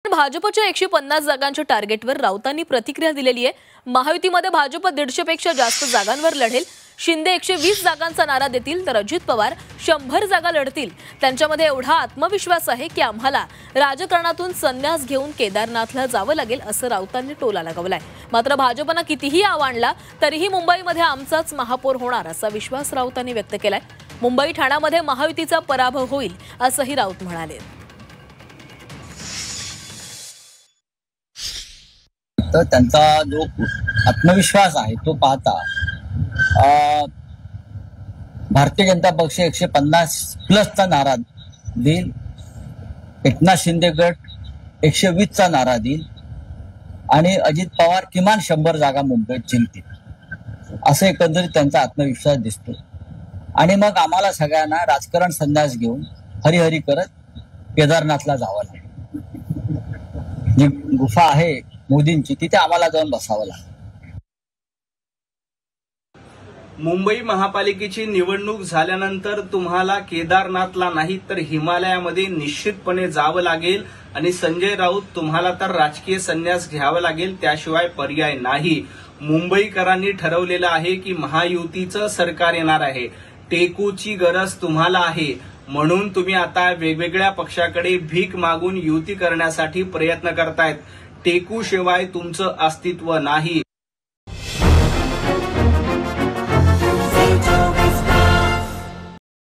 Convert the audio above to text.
दरम्यान भाजपच्या 150 जागांच्या टार्गेटवर राऊतांनी प्रतिक्रिया दिलेली आहे। महायुतीमध्ये भाजप 150 पेक्षा जास्त जागांवर लढेल। शिंदे 120 जागांचा नारा देतील तर अजित पवार 100 जागा लढतील। त्यांच्यामध्ये एवढा आत्मविश्वास आहे की आम्हाला राजकारणातून संन्यास घेऊन केदारनाथला जावं लागेल असं राऊतांनी टोला लगावलाय। मात्र भाजपनं कितीही आव्हानला तरीही मुंबईमध्ये आमचाच महापौर होणार असा विश्वास राऊतांनी व्यक्त केलाय। मुंबई ठाण्यामध्ये महायुतीचा पराभव होईल असंही राऊत म्हणाले। तर त्यांचा जो आत्मविश्वास आहे तो पाहता भारतीय जनता पक्ष 150 प्लसचा नारा देईल, एकनाथ शिंदे गट 120 चा नारा देईल आणि अजित पवार किमान 100 जागा मुंबईत जिंकतील असं एकंदरीत त्यांचा आत्मविश्वास दिसतो। आणि मग आम्हाला सगळ्यांना राजकारण संन्यास घेऊन हरिहरी करत केदारनाथला जावं लागेल। जी गुफा आहे मोदींची तिथे आम्हाला जाऊन बसावं लागेल। मुंबई महापालिकेची निवडणूक झाल्यानंतर तुम्हाला केदारनाथला नाही तर हिमालयामध्ये निश्चितपणे जावं लागेल आणि संजय राऊत तुम्हाला तर राजकीय संन्यास घ्यावा लागेल, त्याशिवाय पर्याय नाही। मुंबईकरांनी ठरवलेलं आहे की महायुतीचं सरकार येणार आहे, टेकूची गरज तुम्हाला आहे, म्हणून तुम्ही आता वेगवेगळ्या पक्षाकडे भीक मागून युती करण्यासाठी प्रयत्न करतायत। टेकूशिवाय तुमचं अस्तित्व नाही।